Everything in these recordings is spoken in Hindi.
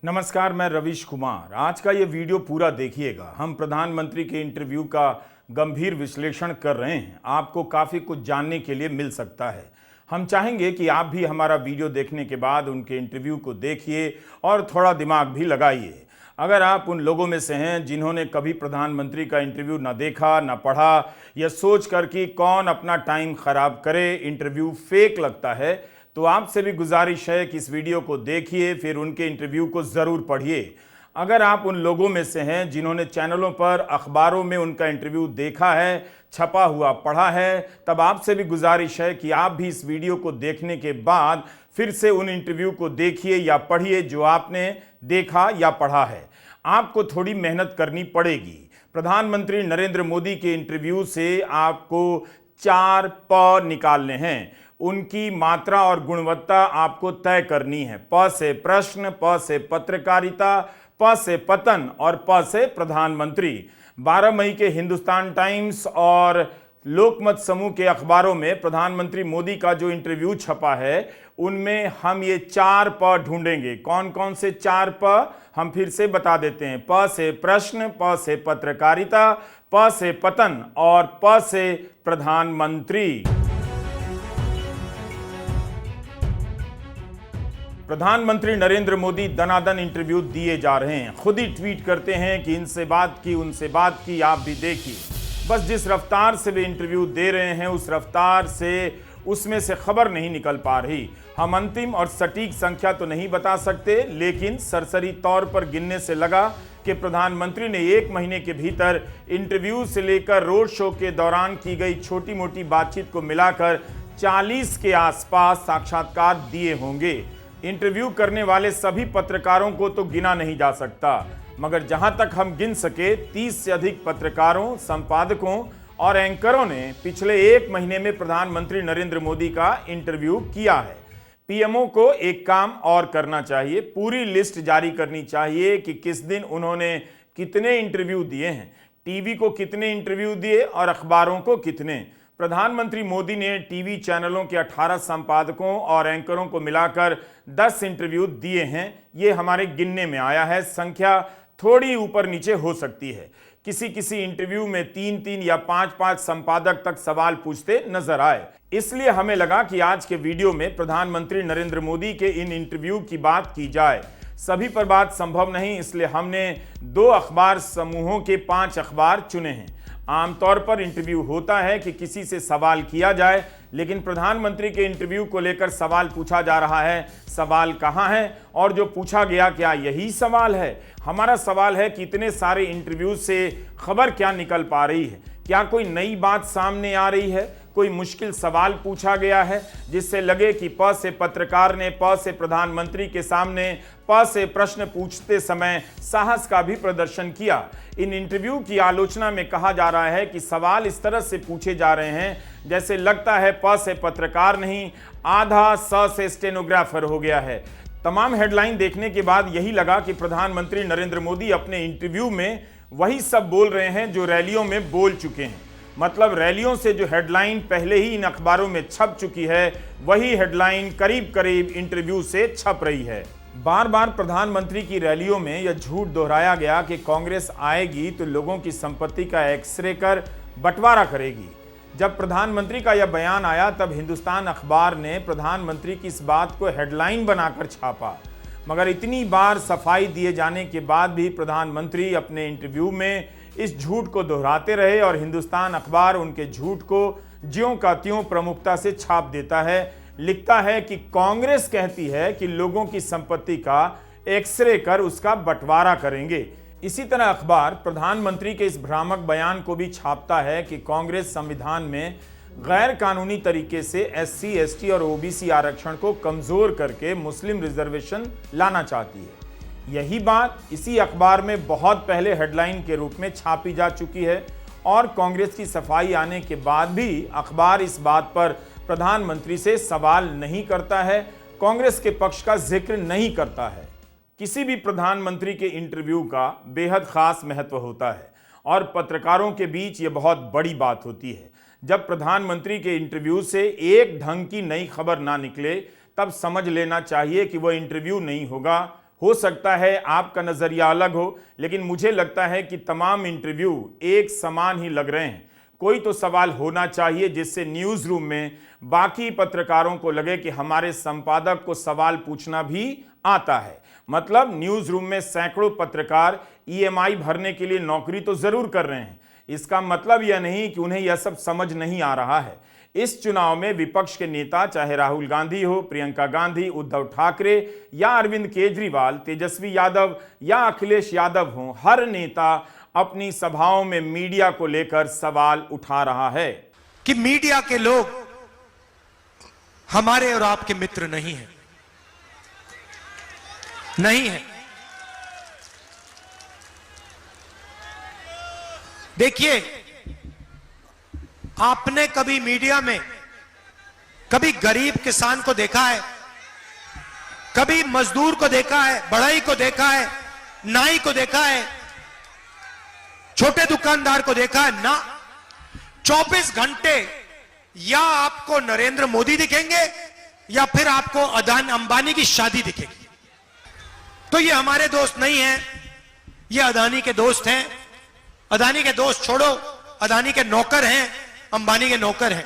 नमस्कार, मैं रवीश कुमार। आज का ये वीडियो पूरा देखिएगा। हम प्रधानमंत्री के इंटरव्यू का गंभीर विश्लेषण कर रहे हैं। आपको काफ़ी कुछ जानने के लिए मिल सकता है। हम चाहेंगे कि आप भी हमारा वीडियो देखने के बाद उनके इंटरव्यू को देखिए और थोड़ा दिमाग भी लगाइए। अगर आप उन लोगों में से हैं जिन्होंने कभी प्रधानमंत्री का इंटरव्यू ना देखा ना पढ़ा, या सोच कर कि कौन अपना टाइम खराब करे, इंटरव्यू फेक लगता है, तो आपसे भी गुजारिश है कि इस वीडियो को देखिए, फिर उनके इंटरव्यू को ज़रूर पढ़िए। अगर आप उन लोगों में से हैं जिन्होंने चैनलों पर, अखबारों में उनका इंटरव्यू देखा है, छपा हुआ पढ़ा है, तब आपसे भी गुजारिश है कि आप भी इस वीडियो को देखने के बाद फिर से उन इंटरव्यू को देखिए या पढ़िए जो आपने देखा या पढ़ा है। आपको थोड़ी मेहनत करनी पड़ेगी। प्रधानमंत्री नरेंद्र मोदी के इंटरव्यू से आपको 4 प निकालने हैं। उनकी मात्रा और गुणवत्ता आपको तय करनी है। प से प्रश्न, प से पत्रकारिता, प से पतन और प से प्रधानमंत्री। 12 मई के हिंदुस्तान टाइम्स और लोकमत समूह के अखबारों में प्रधानमंत्री मोदी का जो इंटरव्यू छपा है, उनमें हम ये 4 प ढूंढेंगे। कौन कौन से 4 प हम फिर से बता देते हैं। प से प्रश्न, प से पत्रकारिता, प से पतन और प से प्रधानमंत्री। प्रधानमंत्री नरेंद्र मोदी दनादन इंटरव्यू दिए जा रहे हैं। खुद ही ट्वीट करते हैं कि इनसे बात की, उनसे बात की, आप भी देखिए। बस जिस रफ्तार से वे इंटरव्यू दे रहे हैं, उस रफ्तार से उसमें से खबर नहीं निकल पा रही। हम अंतिम और सटीक संख्या तो नहीं बता सकते, लेकिन सरसरी तौर पर गिनने से लगा कि प्रधानमंत्री ने 1 महीने के भीतर इंटरव्यू से लेकर रोड शो के दौरान की गई छोटी मोटी बातचीत को मिलाकर 40 के आसपास साक्षात्कार दिए होंगे। इंटरव्यू करने वाले सभी पत्रकारों को तो गिना नहीं जा सकता, मगर जहां तक हम गिन सके 30 से अधिक पत्रकारों, संपादकों और एंकरों ने पिछले 1 महीने में प्रधानमंत्री नरेंद्र मोदी का इंटरव्यू किया है। पीएमओ को एक काम और करना चाहिए, पूरी लिस्ट जारी करनी चाहिए कि किस दिन उन्होंने कितने इंटरव्यू दिए हैं, टीवी को कितने इंटरव्यू दिए और अखबारों को कितने। प्रधानमंत्री मोदी ने टीवी चैनलों के 18 संपादकों और एंकरों को मिलाकर 10 इंटरव्यू दिए हैं। ये हमारे गिनने में आया है। संख्या थोड़ी ऊपर नीचे हो सकती है। किसी किसी इंटरव्यू में 3-3 या 5-5 संपादक तक सवाल पूछते नजर आए। इसलिए हमें लगा कि आज के वीडियो में प्रधानमंत्री नरेंद्र मोदी के इन इंटरव्यू की बात की जाए। सभी पर बात संभव नहीं, इसलिए हमने 2 अखबार समूहों के 5 अखबार चुने हैं। आमतौर पर इंटरव्यू होता है कि किसी से सवाल किया जाए, लेकिन प्रधानमंत्री के इंटरव्यू को लेकर सवाल पूछा जा रहा है। सवाल कहाँ है और जो पूछा गया क्या यही सवाल है? हमारा सवाल है कि इतने सारे इंटरव्यू से खबर क्या निकल पा रही है? क्या कोई नई बात सामने आ रही है? कोई मुश्किल सवाल पूछा गया है जिससे लगे कि प से पत्रकार ने प से प्रधानमंत्री के सामने प से प्रश्न पूछते समय साहस का भी प्रदर्शन किया? इन इंटरव्यू की आलोचना में कहा जा रहा है कि सवाल इस तरह से पूछे जा रहे हैं जैसे लगता है प से पत्रकार नहीं, आधा स से स्टेनोग्राफर हो गया है। तमाम हेडलाइन देखने के बाद यही लगा कि प्रधानमंत्री नरेंद्र मोदी अपने इंटरव्यू में वही सब बोल रहे हैं जो रैलियों में बोल चुके हैं। मतलब रैलियों से जो हेडलाइन पहले ही इन अखबारों में छप चुकी है, वही हेडलाइन करीब करीब इंटरव्यू से छप रही है। बार बार प्रधानमंत्री की रैलियों में यह झूठ दोहराया गया कि कांग्रेस आएगी तो लोगों की संपत्ति का एक्सरे कर बंटवारा करेगी। जब प्रधानमंत्री का यह बयान आया तब हिंदुस्तान अखबार ने प्रधानमंत्री की इस बात को हेडलाइन बनाकर छापा, मगर इतनी बार सफाई दिए जाने के बाद भी प्रधानमंत्री अपने इंटरव्यू में इस झूठ को दोहराते रहे और हिंदुस्तान अखबार उनके झूठ को ज्यों का त्यों प्रमुखता से छाप देता है। लिखता है कि कांग्रेस कहती है कि लोगों की संपत्ति का एक्सरे कर उसका बंटवारा करेंगे। इसी तरह अखबार प्रधानमंत्री के इस भ्रामक बयान को भी छापता है कि कांग्रेस संविधान में गैर कानूनी तरीके से एससी, एसटी और ओबीसी आरक्षण को कमजोर करके मुस्लिम रिजर्वेशन लाना चाहती है। यही बात इसी अखबार में बहुत पहले हेडलाइन के रूप में छापी जा चुकी है और कांग्रेस की सफाई आने के बाद भी अखबार इस बात पर प्रधानमंत्री से सवाल नहीं करता है, कांग्रेस के पक्ष का जिक्र नहीं करता है। किसी भी प्रधानमंत्री के इंटरव्यू का बेहद खास महत्व होता है और पत्रकारों के बीच ये बहुत बड़ी बात होती है। जब प्रधानमंत्री के इंटरव्यू से एक ढंग की नई खबर ना निकले, तब समझ लेना चाहिए कि वह इंटरव्यू नहीं होगा, हो सकता है आपका नजरिया अलग हो, लेकिन मुझे लगता है कि तमाम इंटरव्यू एक समान ही लग रहे हैं। कोई तो सवाल होना चाहिए जिससे न्यूज रूम में बाकी पत्रकारों को लगे कि हमारे संपादक को सवाल पूछना भी आता है। मतलब न्यूज रूम में सैकड़ों पत्रकार ईएमआई भरने के लिए नौकरी तो जरूर कर रहे हैं, इसका मतलब यह नहीं कि उन्हें यह सब समझ नहीं आ रहा है। इस चुनाव में विपक्ष के नेता, चाहे राहुल गांधी हो, प्रियंका गांधी, उद्धव ठाकरे या अरविंद केजरीवाल, तेजस्वी यादव या अखिलेश यादव हो, हर नेता अपनी सभाओं में मीडिया को लेकर सवाल उठा रहा है कि मीडिया के लोग हमारे और आपके मित्र नहीं हैं, नहीं है। देखिए, आपने कभी मीडिया में कभी गरीब किसान को देखा है, कभी मजदूर को देखा है, बढ़ई को देखा है, नाई को देखा है, छोटे दुकानदार को देखा है? ना। 24 घंटे या आपको नरेंद्र मोदी दिखेंगे या फिर आपको अदानी अंबानी की शादी दिखेगी। तो ये हमारे दोस्त नहीं हैं, ये अदानी के दोस्त हैं। अदानी के दोस्त छोड़ो, अदानी के नौकर हैं, अंबानी के नौकर हैं।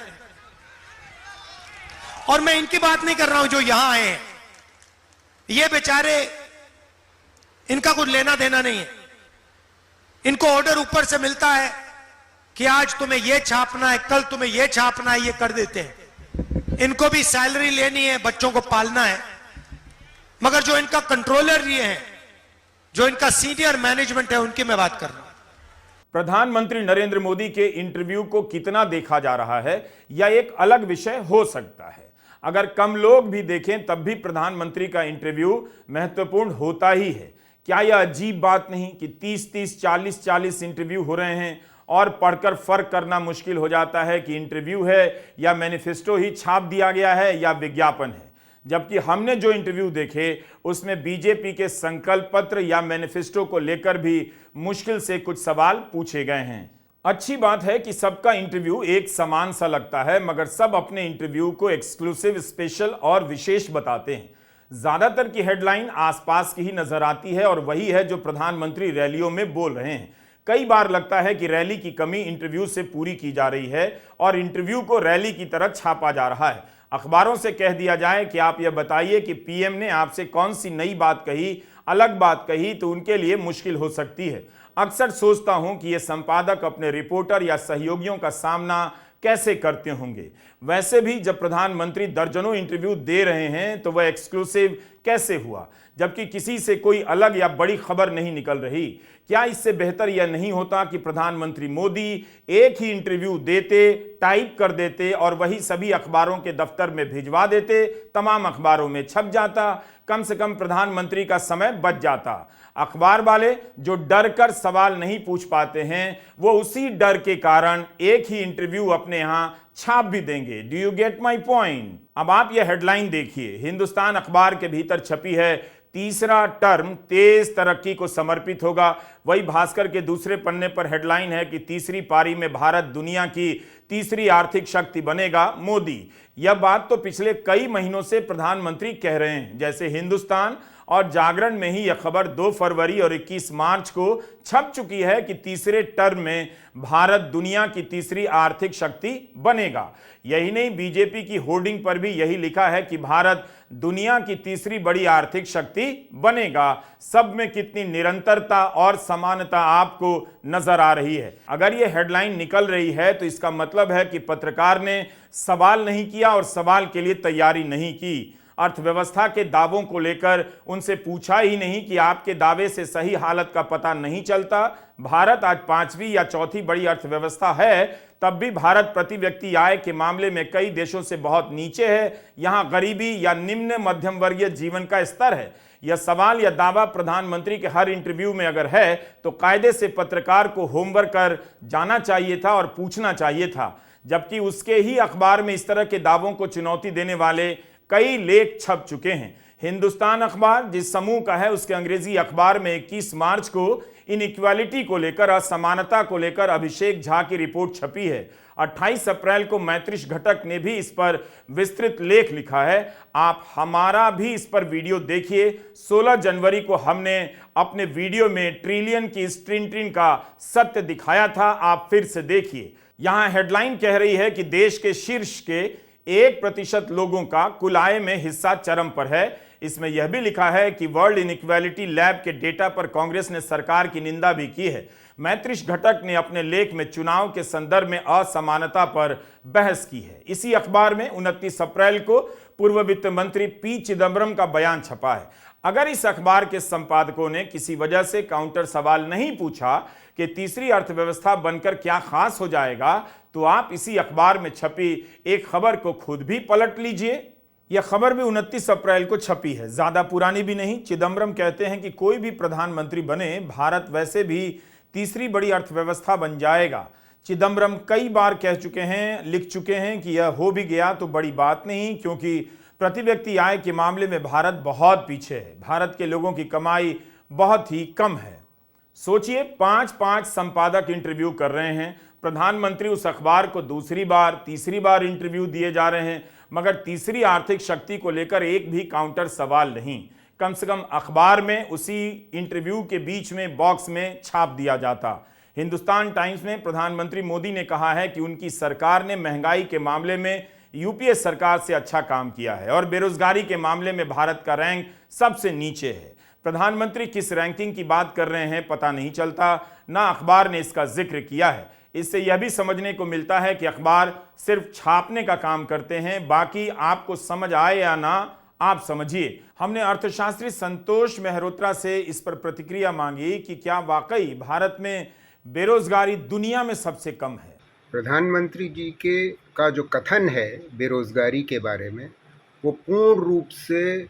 और मैं इनकी बात नहीं कर रहा हूं जो यहां आए हैं, ये बेचारे, इनका कुछ लेना देना नहीं है। इनको ऑर्डर ऊपर से मिलता है कि आज तुम्हें यह छापना है, कल तुम्हें यह छापना है, ये कर देते हैं। इनको भी सैलरी लेनी है, बच्चों को पालना है। मगर जो इनका कंट्रोलर ये है, जो इनका सीनियर मैनेजमेंट है, उनकी मैं बात कर रहा हूं। प्रधानमंत्री नरेंद्र मोदी के इंटरव्यू को कितना देखा जा रहा है, यह एक अलग विषय हो सकता है। अगर कम लोग भी देखें तब भी प्रधानमंत्री का इंटरव्यू महत्वपूर्ण होता ही है। क्या यह अजीब बात नहीं कि 30-30, 40-40 इंटरव्यू हो रहे हैं और पढ़कर फर्क करना मुश्किल हो जाता है कि इंटरव्यू है या मैनिफेस्टो ही छाप दिया गया है या विज्ञापन है। जबकि हमने जो इंटरव्यू देखे उसमें बीजेपी के संकल्प पत्र या मैनिफेस्टो को लेकर भी मुश्किल से कुछ सवाल पूछे गए हैं। अच्छी बात है कि सबका इंटरव्यू एक समान सा लगता है, मगर सब अपने इंटरव्यू को एक्सक्लूसिव, स्पेशल और विशेष बताते हैं। ज्यादातर की हेडलाइन आसपास की ही नजर आती है और वही है जो प्रधानमंत्री रैलियों में बोल रहे हैं। कई बार लगता है कि रैली की कमी इंटरव्यू से पूरी की जा रही है और इंटरव्यू को रैली की तरह छापा जा रहा है। अखबारों से कह दिया जाए कि आप यह बताइए कि पीएम ने आपसे कौन सी नई बात कही, अलग बात कही, तो उनके लिए मुश्किल हो सकती है। अक्सर सोचता हूं कि ये संपादक अपने रिपोर्टर या सहयोगियों का सामना कैसे करते होंगे। वैसे भी जब प्रधानमंत्री दर्जनों इंटरव्यू दे रहे हैं तो वह एक्सक्लूसिव कैसे हुआ, जबकि किसी से कोई अलग या बड़ी खबर नहीं निकल रही? क्या इससे बेहतर यह नहीं होता कि प्रधानमंत्री मोदी एक ही इंटरव्यू देते, टाइप कर देते और वही सभी अखबारों के दफ्तर में भिजवा देते, तमाम अखबारों में छप जाता, कम से कम प्रधानमंत्री का समय बच जाता। अखबार वाले जो डर कर सवाल नहीं पूछ पाते हैं, वो उसी डर के कारण एक ही इंटरव्यू अपने यहां छाप भी देंगे। Do you get my point? अब आप यह हेडलाइन देखिए, हिंदुस्तान अखबार के भीतर छपी है, तीसरा टर्म तेज तरक्की को समर्पित होगा। वही भास्कर के दूसरे पन्ने पर हेडलाइन है कि तीसरी पारी में भारत दुनिया की तीसरी आर्थिक शक्ति बनेगा मोदी। यह बात तो पिछले कई महीनों से प्रधानमंत्री कह रहे हैं। जैसे हिंदुस्तान और जागरण में ही यह खबर 2 फरवरी और 21 मार्च को छप चुकी है कि तीसरे टर्म में भारत दुनिया की तीसरी आर्थिक शक्ति बनेगा। यही नहीं, बीजेपी की होर्डिंग पर भी यही लिखा है कि भारत दुनिया की तीसरी बड़ी आर्थिक शक्ति बनेगा। सब में कितनी निरंतरता और समानता आपको नजर आ रही है। अगर यह हेडलाइन निकल रही है तो इसका मतलब है कि पत्रकार ने सवाल नहीं किया और सवाल के लिए तैयारी नहीं की। अर्थव्यवस्था के दावों को लेकर उनसे पूछा ही नहीं कि आपके दावे से सही हालत का पता नहीं चलता। भारत आज 5वीं या चौथी बड़ी अर्थव्यवस्था है, तब भी भारत प्रति व्यक्ति आय के मामले में कई देशों से बहुत नीचे है। यहां गरीबी या निम्न मध्यम वर्गीय जीवन का स्तर है। यह सवाल या दावा प्रधानमंत्री के हर इंटरव्यू में अगर है तो कायदे से पत्रकार को होमवर्क कर जाना चाहिए था और पूछना चाहिए था। जबकि उसके ही अखबार में इस तरह के दावों को चुनौती देने वाले कई लेख छप चुके हैं। हिंदुस्तान अखबार जिस समूह का है, उसके अंग्रेजी अखबार में 21 मार्च को इनइक्वालिटी को लेकर, असमानता को लेकर अभिषेक झा की रिपोर्ट छपी है। 28 अप्रैल को मैत्रिश घटक ने भी इस पर विस्तृत लेख लिखा है। आप हमारा भी इस पर वीडियो देखिए। 16 जनवरी को हमने अपने वीडियो में ट्रिलियन की इस ट्रिन का सत्य दिखाया था, आप फिर से देखिए। यहां हेडलाइन कह रही है कि देश के शीर्ष के 1% लोगों का कुल आय में हिस्सा चरम पर है। इसमें यह भी लिखा है कि वर्ल्ड इनइक्वालिटी लैब के डेटा पर कांग्रेस ने सरकार की निंदा भी की है। मैत्रिश घटक ने अपने लेख में चुनाव के संदर्भ में असमानता पर बहस की है। इसी अखबार में 29 अप्रैल को पूर्व वित्त मंत्री पी चिदम्बरम का बयान छपा है। अगर इस अखबार के संपादकों ने किसी वजह से काउंटर सवाल नहीं पूछा कि तीसरी अर्थव्यवस्था बनकर क्या खास हो जाएगा, तो आप इसी अखबार में छपी एक खबर को खुद भी पलट लीजिए। यह खबर भी 29 अप्रैल को छपी है, ज्यादा पुरानी भी नहीं। चिदम्बरम कहते हैं कि कोई भी प्रधानमंत्री बने, भारत वैसे भी तीसरी बड़ी अर्थव्यवस्था बन जाएगा। चिदम्बरम कई बार कह चुके हैं, लिख चुके हैं कि यह हो भी गया तो बड़ी बात नहीं, क्योंकि प्रति व्यक्ति आय के मामले में भारत बहुत पीछे है। भारत के लोगों की कमाई बहुत ही कम है। सोचिए, 5-5 संपादक इंटरव्यू कर रहे हैं। प्रधानमंत्री उस अखबार को दूसरी बार, तीसरी बार इंटरव्यू दिए जा रहे हैं, मगर तीसरी आर्थिक शक्ति को लेकर एक भी काउंटर सवाल नहीं। कम से कम अखबार में उसी इंटरव्यू के बीच में बॉक्स में छाप दिया जाता। हिंदुस्तान टाइम्स में प्रधानमंत्री मोदी ने कहा है कि उनकी सरकार ने महंगाई के मामले में यूपीए सरकार से अच्छा काम किया है और बेरोजगारी के मामले में भारत का रैंक सबसे नीचे है। प्रधानमंत्री किस रैंकिंग की बात कर रहे हैं पता नहीं चलता, ना अखबार ने इसका जिक्र किया है। इससे यह भी समझने को मिलता है कि अखबार सिर्फ छापने का काम करते हैं, बाकी आपको समझ आए या ना, आप समझिए। हमने अर्थशास्त्री संतोष मेहरोत्रा से इस पर प्रतिक्रिया मांगी कि क्या वाकई भारत में बेरोजगारी दुनिया में सबसे कम है। प्रधानमंत्री जी का जो कथन है बेरोजगारी के बारे में, वो पूर्ण रूप से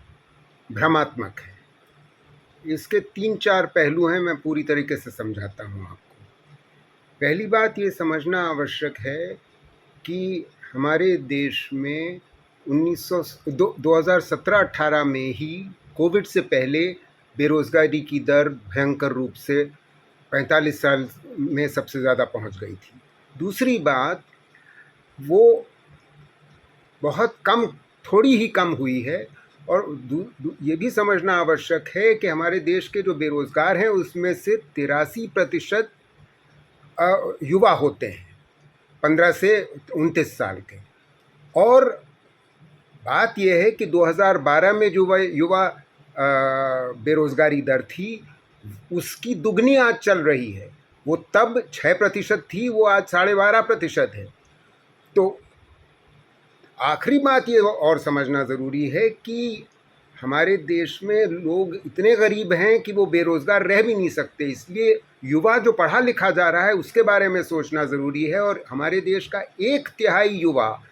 भ्रमात्मक है। इसके 3-4 पहलू हैं, मैं पूरी तरीके से समझाता हूँ आपको। पहली बात ये समझना आवश्यक है कि हमारे देश में 2017-18 में ही कोविड से पहले बेरोजगारी की दर भयंकर रूप से 45 साल में सबसे ज़्यादा पहुंच गई थी। दूसरी बात, वो बहुत कम, थोड़ी ही कम हुई है। और ये भी समझना आवश्यक है कि हमारे देश के जो बेरोजगार हैं उसमें से 83% युवा होते हैं, 15 से 29 साल के। और बात यह है कि 2012 में जो युवा बेरोजगारी दर थी, उसकी दुगनी आज चल रही है। वो तब 6% थी, वो आज 12.5% है। तो आखिरी बात ये और समझना ज़रूरी है कि हमारे देश में लोग इतने गरीब हैं कि वो बेरोज़गार रह भी नहीं सकते। इसलिए युवा जो पढ़ा लिखा जा रहा है उसके बारे में सोचना ज़रूरी है। और हमारे देश का 1/3 युवा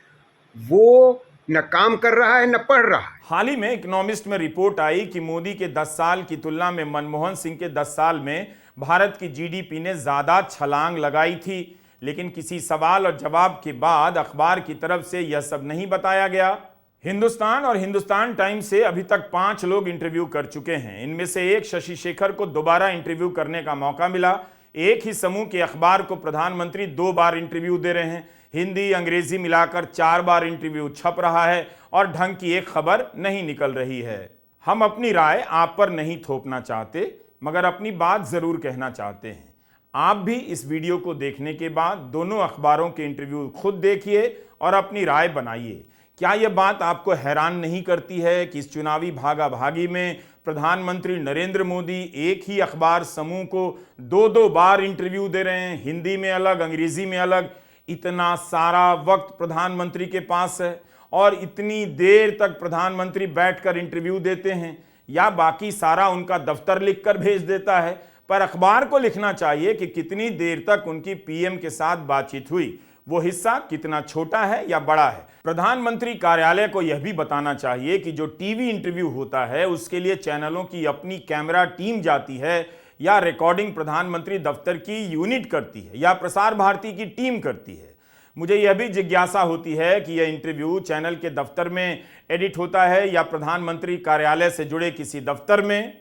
वो न काम कर रहा है न पढ़ रहा है। हाल ही में इकोनॉमिस्ट में रिपोर्ट आई कि मोदी के 10 साल की तुलना में मनमोहन सिंह के 10 साल में भारत की जीडीपी ने ज़्यादा छलांग लगाई थी। लेकिन किसी सवाल और जवाब के बाद अखबार की तरफ से यह सब नहीं बताया गया। हिंदुस्तान और हिंदुस्तान टाइम्स से अभी तक 5 लोग इंटरव्यू कर चुके हैं। इनमें से एक शशि शेखर को दोबारा इंटरव्यू करने का मौका मिला। एक ही समूह के अखबार को प्रधानमंत्री 2 बार इंटरव्यू दे रहे हैं। हिंदी अंग्रेजी मिलाकर 4 बार इंटरव्यू छप रहा है और ढंग की एक खबर नहीं निकल रही है। हम अपनी राय आप पर नहीं थोपना चाहते, मगर अपनी बात जरूर कहना चाहते हैं। आप भी इस वीडियो को देखने के बाद दोनों अखबारों के इंटरव्यू खुद देखिए और अपनी राय बनाइए। क्या यह बात आपको हैरान नहीं करती है कि इस चुनावी भागाभागी में प्रधानमंत्री नरेंद्र मोदी एक ही अखबार समूह को 2-2 बार इंटरव्यू दे रहे हैं, हिंदी में अलग, अंग्रेजी में अलग। इतना सारा वक्त प्रधानमंत्री के पास है और इतनी देर तक प्रधानमंत्री बैठकर इंटरव्यू देते हैं, या बाकी सारा उनका दफ्तर लिखकर भेज देता है। पर अखबार को लिखना चाहिए कि कितनी देर तक उनकी पीएम के साथ बातचीत हुई, वो हिस्सा कितना छोटा है या बड़ा है। प्रधानमंत्री कार्यालय को यह भी बताना चाहिए कि जो टीवी इंटरव्यू होता है उसके लिए चैनलों की अपनी कैमरा टीम जाती है, या रिकॉर्डिंग प्रधानमंत्री दफ्तर की यूनिट करती है, या प्रसार भारती की टीम करती है। मुझे यह भी जिज्ञासा होती है कि यह इंटरव्यू चैनल के दफ्तर में एडिट होता है या प्रधानमंत्री कार्यालय से जुड़े किसी दफ्तर में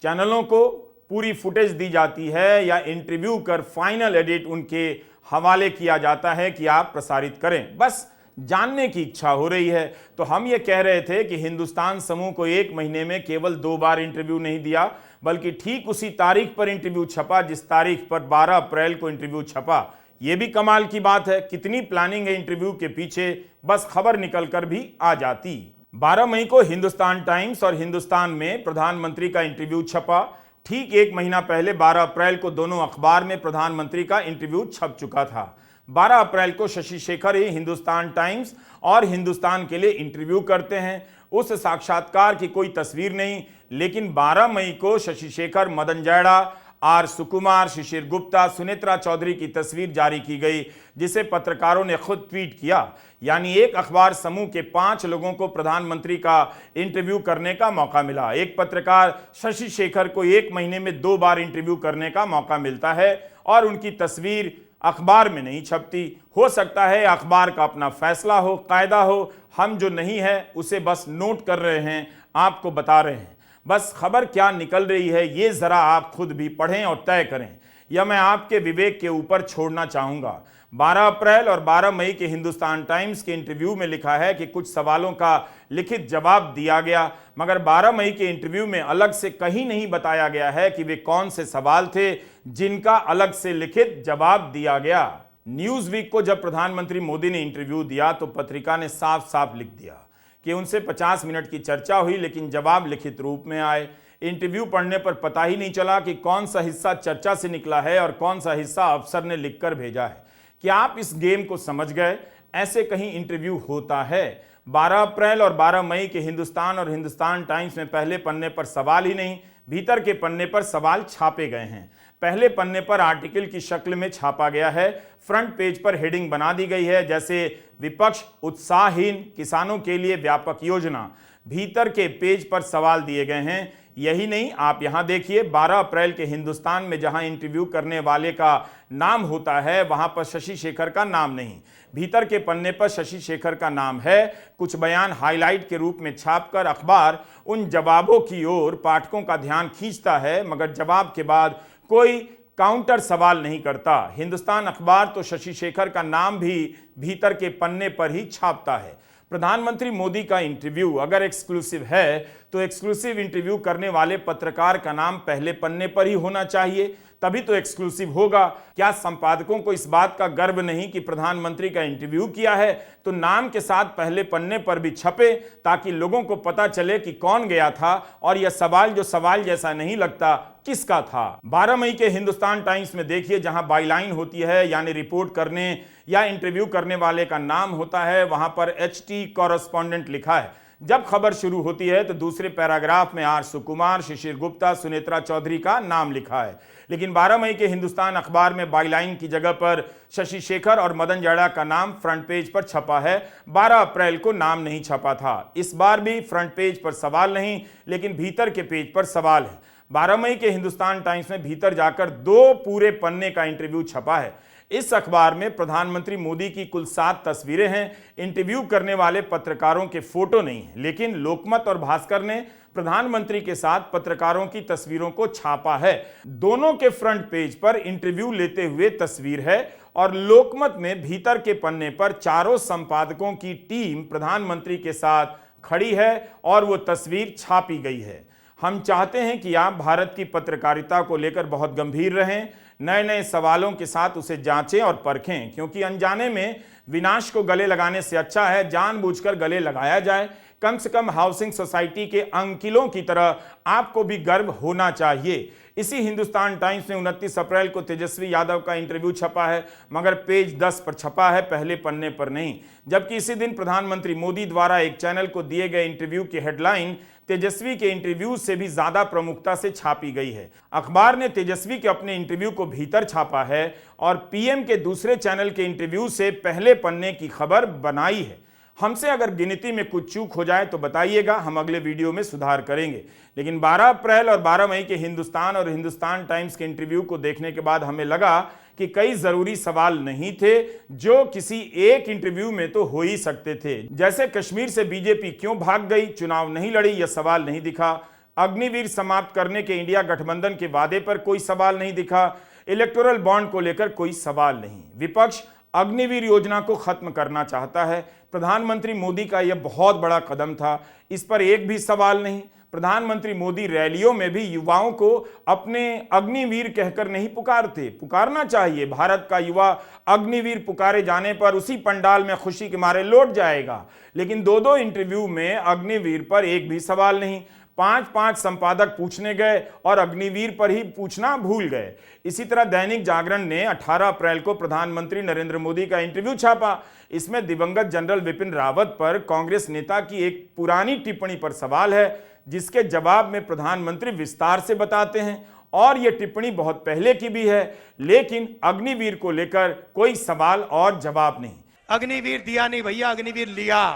चैनलों को पूरी फुटेज दी जाती है या इंटरव्यू कर फाइनल एडिट उनके हवाले किया जाता है कि आप प्रसारित करें। बस जानने की इच्छा हो रही है। तो हम ये कह रहे थे कि हिंदुस्तान समूह को 1 महीने में केवल 2 बार इंटरव्यू नहीं दिया, बल्कि ठीक उसी तारीख पर इंटरव्यू छपा जिस तारीख पर 12 अप्रैल को इंटरव्यू छपा। यह भी कमाल की बात है, कितनी प्लानिंग है इंटरव्यू के पीछे, बस खबर निकल कर भी आ जाती। 12 मई को हिंदुस्तान टाइम्स और हिंदुस्तान में प्रधानमंत्री का इंटरव्यू छपा। ठीक 1 महीना पहले 12 अप्रैल को दोनों अखबार में प्रधानमंत्री का इंटरव्यू छप चुका था। 12 अप्रैल को शशि शेखर ही हिंदुस्तान टाइम्स और हिंदुस्तान के लिए इंटरव्यू करते हैं। उस साक्षात्कार की कोई तस्वीर नहीं, लेकिन 12 मई को शशि शेखर, मदन जैड़ा, आर सुकुमार, शिशिर गुप्ता, सुनेत्रा चौधरी की तस्वीर जारी की गई, जिसे पत्रकारों ने खुद ट्वीट किया। यानी एक अखबार समूह के 5 लोगों को प्रधानमंत्री का इंटरव्यू करने का मौका मिला। एक पत्रकार शशि शेखर को 1 महीने में 2 बार इंटरव्यू करने का मौका मिलता है और उनकी तस्वीर अखबार में नहीं छपती। हो सकता है अखबार का अपना फैसला हो, कायदा हो, हम जो नहीं है उसे बस नोट कर रहे हैं, आपको बता रहे हैं। बस खबर क्या निकल रही है ये जरा आप खुद भी पढ़ें और तय करें, यह मैं आपके विवेक के ऊपर छोड़ना चाहूंगा। 12 अप्रैल और 12 मई के हिंदुस्तान टाइम्स के इंटरव्यू में लिखा है कि कुछ सवालों का लिखित जवाब दिया गया, मगर 12 मई के इंटरव्यू में अलग से कहीं नहीं बताया गया है कि वे कौन से सवाल थे जिनका अलग से लिखित जवाब दिया गया। न्यूज वीक को जब प्रधानमंत्री मोदी ने इंटरव्यू दिया तो पत्रिका ने साफ साफ लिख दिया कि उनसे 50 मिनट की चर्चा हुई, लेकिन जवाब लिखित रूप में आए। इंटरव्यू पढ़ने पर पता ही नहीं चला कि कौन सा हिस्सा चर्चा से निकला है और कौन सा हिस्सा अफसर ने लिखकर भेजा है। क्या आप इस गेम को समझ गए? ऐसे कहीं इंटरव्यू होता है? 12 अप्रैल और 12 मई के हिंदुस्तान और हिंदुस्तान टाइम्स में पहले पन्ने पर सवाल ही नहीं, भीतर के पन्ने पर सवाल छापे गए हैं। पहले पन्ने पर आर्टिकल की शक्ल में छापा गया है, फ्रंट पेज पर हेडिंग बना दी गई है, जैसे विपक्ष उत्साहहीन, किसानों के लिए व्यापक योजना। भीतर के पेज पर सवाल दिए गए हैं। यही नहीं, आप यहां देखिए 12 अप्रैल के हिंदुस्तान में जहां इंटरव्यू करने वाले का नाम होता है वहां पर शशि शेखर का नाम नहीं। भीतर के पन्ने पर शशि शेखर का नाम है। कुछ बयान हाईलाइट के रूप में छापकर अखबार उन जवाबों की ओर पाठकों का ध्यान खींचता है, मगर जवाब के बाद कोई काउंटर सवाल नहीं करता। हिंदुस्तान अखबार तो शशि शेखर का नाम भी भीतर के पन्ने पर ही छापता है। प्रधानमंत्री मोदी का इंटरव्यू अगर एक्सक्लूसिव है तो एक्सक्लूसिव इंटरव्यू करने वाले पत्रकार का नाम पहले पन्ने पर ही होना चाहिए, तभी तो एक्सक्लूसिव होगा। क्या संपादकों को इस बात का गर्व नहीं कि प्रधानमंत्री का इंटरव्यू किया है तो नाम के साथ पहले पन्ने पर भी छपे, ताकि लोगों को पता चले कि कौन गया था और यह सवाल जो सवाल जैसा नहीं लगता किसका था। 12 मई के हिंदुस्तान टाइम्स में देखिए, जहां बाईलाइन होती है यानी रिपोर्ट करने या इंटरव्यू करने वाले का नाम होता है, वहां पर HT कॉरेस्पॉन्डेंट लिखा है। जब खबर शुरू होती है तो दूसरे पैराग्राफ में आर सुकुमार, शिशिर गुप्ता, सुनेत्रा चौधरी का नाम लिखा है। लेकिन 12 मई के हिंदुस्तान अखबार में बाईलाइन की जगह पर शशि शेखर और मदन जैड़ा का नाम फ्रंट पेज पर छपा है। 12 अप्रैल को नाम नहीं छपा था। इस बार भी फ्रंट पेज पर सवाल नहीं, लेकिन भीतर के पेज पर सवाल है। 12 मई के हिंदुस्तान टाइम्स में भीतर जाकर 2 पूरे पन्ने का इंटरव्यू छपा है। इस अखबार में प्रधानमंत्री मोदी की कुल 7 तस्वीरें हैं। इंटरव्यू करने वाले पत्रकारों के फोटो नहीं है, लेकिन लोकमत और भास्कर ने प्रधानमंत्री के साथ पत्रकारों की तस्वीरों को छापा है। दोनों के फ्रंट पेज पर इंटरव्यू लेते हुए तस्वीर है और लोकमत में भीतर के पन्ने पर चारों संपादकों की टीम प्रधानमंत्री के साथ खड़ी है और वो तस्वीर छापी गई है। हम चाहते हैं कि आप भारत की पत्रकारिता को लेकर बहुत गंभीर रहें, नए नए सवालों के साथ उसे जांचें और परखें, क्योंकि अनजाने में विनाश को गले लगाने से अच्छा है जानबूझकर गले लगाया जाए। कम से कम हाउसिंग सोसाइटी के अंकिलों की तरह आपको भी गर्व होना चाहिए। इसी हिंदुस्तान टाइम्स में 29 अप्रैल को तेजस्वी यादव का इंटरव्यू छपा है, मगर पेज 10 पर छपा है, पहले पन्ने पर नहीं। जबकि इसी दिन प्रधानमंत्री मोदी द्वारा एक चैनल को दिए गए इंटरव्यू की हेडलाइन तेजस्वी के इंटरव्यू से भी ज्यादा प्रमुखता से छापी गई है। अखबार ने तेजस्वी के अपने इंटरव्यू को भीतर छापा है और पीएम के दूसरे चैनल के इंटरव्यू से पहले पन्ने की खबर बनाई है। हमसे अगर गिनती में कुछ चूक हो जाए तो बताइएगा, हम अगले वीडियो में सुधार करेंगे। लेकिन 12 अप्रैल और 12 मई के हिंदुस्तान और हिंदुस्तान टाइम्स के इंटरव्यू को देखने के बाद हमें लगा कि कई जरूरी सवाल नहीं थे जो किसी एक इंटरव्यू में तो हो ही सकते थे। जैसे कश्मीर से बीजेपी क्यों भाग गई, चुनाव नहीं लड़ी, यह सवाल नहीं दिखा। अग्निवीर समाप्त करने के इंडिया गठबंधन के वादे पर कोई सवाल नहीं दिखा। इलेक्टोरल बॉन्ड को लेकर कोई सवाल नहीं। विपक्ष अग्निवीर योजना को खत्म करना चाहता है। प्रधानमंत्री मोदी का यह बहुत बड़ा कदम था, इस पर एक भी सवाल नहीं। प्रधानमंत्री मोदी रैलियों में भी युवाओं को अपने अग्निवीर कहकर नहीं पुकारते। पुकारना चाहिए। भारत का युवा अग्निवीर पुकारे जाने पर उसी पंडाल में खुशी के मारे लौट जाएगा। लेकिन दो इंटरव्यू में अग्निवीर पर एक भी सवाल नहीं। 5 संपादक पूछने गए और अग्निवीर पर ही पूछना भूल गए। इसी तरह दैनिक जागरण ने 18 अप्रैल को प्रधानमंत्री नरेंद्र मोदी का इंटरव्यू छापा। इसमें दिवंगत जनरल विपिन रावत पर कांग्रेस नेता की एक पुरानी टिप्पणी पर सवाल है, जिसके जवाब में प्रधानमंत्री विस्तार से बताते हैं। और यह टिप्पणी बहुत पहले की भी है, लेकिन अग्निवीर को लेकर कोई सवाल और जवाब नहीं। अग्निवीर दिया नहीं भैया, अग्निवीर लिया।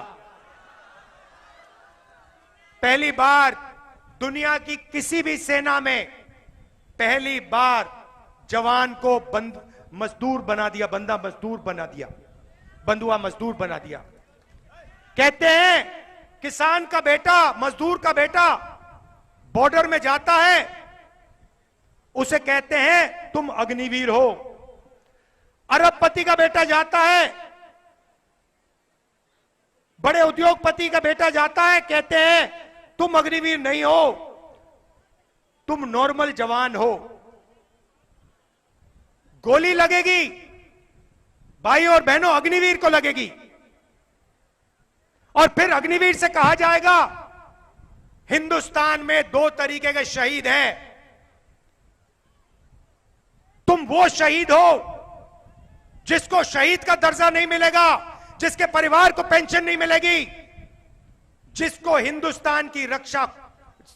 पहली बार दुनिया की किसी भी सेना में पहली बार जवान को मजदूर बना दिया, बंदा मजदूर बना दिया, बंधुआ मजदूर बना दिया। कहते हैं किसान का बेटा, मजदूर का बेटा बॉर्डर में जाता है, उसे कहते हैं तुम अग्निवीर हो। अरबपति का बेटा जाता है, बड़े उद्योगपति का बेटा जाता है, कहते हैं तुम अग्निवीर नहीं हो, तुम नॉर्मल जवान हो। गोली लगेगी भाई और बहनों, अग्निवीर को लगेगी। और फिर अग्निवीर से कहा जाएगा हिंदुस्तान में 2 तरीके के शहीद हैं, तुम वो शहीद हो जिसको शहीद का दर्जा नहीं मिलेगा, जिसके परिवार को पेंशन नहीं मिलेगी, जिसको हिंदुस्तान की रक्षा,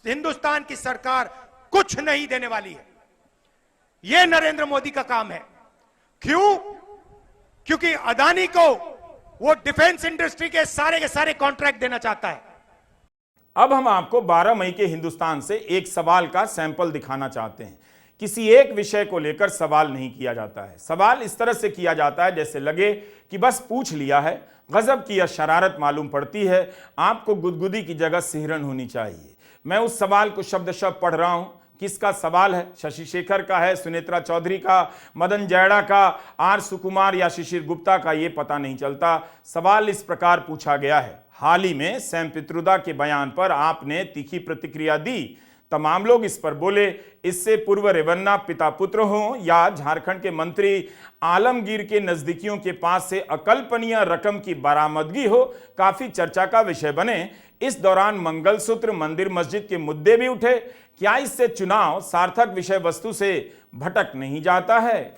हिंदुस्तान की सरकार कुछ नहीं देने वाली है। यह नरेंद्र मोदी का काम है। क्यों? क्योंकि अदानी को वो डिफेंस इंडस्ट्री के सारे कॉन्ट्रैक्ट देना चाहता है। अब हम आपको 12 मई के हिंदुस्तान से एक सवाल का सैंपल दिखाना चाहते हैं। किसी एक विषय को लेकर सवाल नहीं किया जाता है। सवाल इस तरह से किया जाता है जैसे लगे कि बस पूछ लिया है। गजब की यह शरारत मालूम पड़ती है। आपको गुदगुदी की जगह सिहरन होनी चाहिए। मैं उस सवाल को शब्दशः पढ़ रहा हूं। किसका सवाल है? शशि शेखर का है, सुनेत्रा चौधरी का, मदन जैड़ा का, आर सुकुमार या शिशिर गुप्ता का, ये पता नहीं चलता। सवाल इस प्रकार पूछा गया है, हाल ही में सैम पित्रोदा के बयान पर आपने तीखी प्रतिक्रिया दी। तमाम लोग इस पर बोले। इससे पूर्व रेवन्ना पिता पुत्र हो या झारखंड के मंत्री आलमगीर के नजदीकियों के पास से अकल्पनीय रकम की बरामदगी हो, काफी चर्चा का विषय बने। इस दौरान मंगलसूत्र, मंदिर मस्जिद के मुद्दे भी उठे। क्या इससे चुनाव सार्थक विषय वस्तु से भटक नहीं जाता है?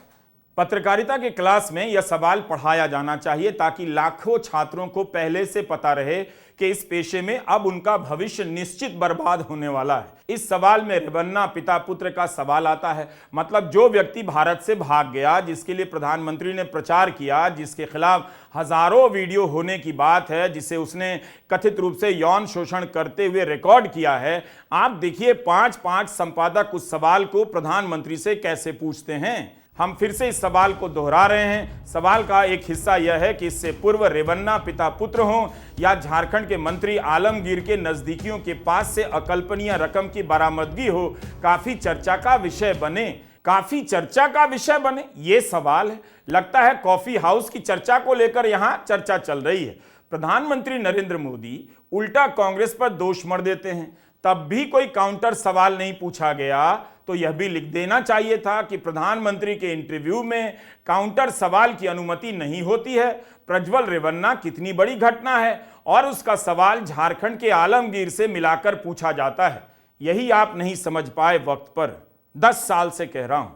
पत्रकारिता के क्लास में यह सवाल पढ़ाया जाना चाहिए ताकि लाखों छात्रों को पहले से पता रहे कि इस पेशे में अब उनका भविष्य निश्चित बर्बाद होने वाला है। इस सवाल में रेवन्ना पिता पुत्र का सवाल आता है। मतलब जो व्यक्ति भारत से भाग गया, जिसके लिए प्रधानमंत्री ने प्रचार किया, जिसके खिलाफ हजारों वीडियो होने की बात है, जिसे उसने कथित रूप से यौन शोषण करते हुए रिकॉर्ड किया है। आप देखिए 5 संपादक उस सवाल को प्रधानमंत्री से कैसे पूछते हैं। हम फिर से इस सवाल को दोहरा रहे हैं। सवाल का एक हिस्सा यह है कि इससे पूर्व रेवन्ना पिता पुत्र हों या झारखंड के मंत्री आलमगीर के नजदीकियों के पास से अकल्पनीय रकम की बरामदगी हो, काफी चर्चा का विषय बने। काफी चर्चा का विषय बने, ये सवाल है। लगता है कॉफी हाउस की चर्चा को लेकर यहां चर्चा चल रही है। प्रधानमंत्री नरेंद्र मोदी उल्टा कांग्रेस पर दोष मढ़ देते हैं। तब भी कोई काउंटर सवाल नहीं पूछा गया तो यह भी लिख देना चाहिए था कि प्रधानमंत्री के इंटरव्यू में काउंटर सवाल की अनुमति नहीं होती है। प्रज्वल रेवन्ना कितनी बड़ी घटना है और उसका सवाल झारखंड के आलमगीर से मिलाकर पूछा जाता है। यही आप नहीं समझ पाए वक्त पर। 10 साल से कह रहा हूं,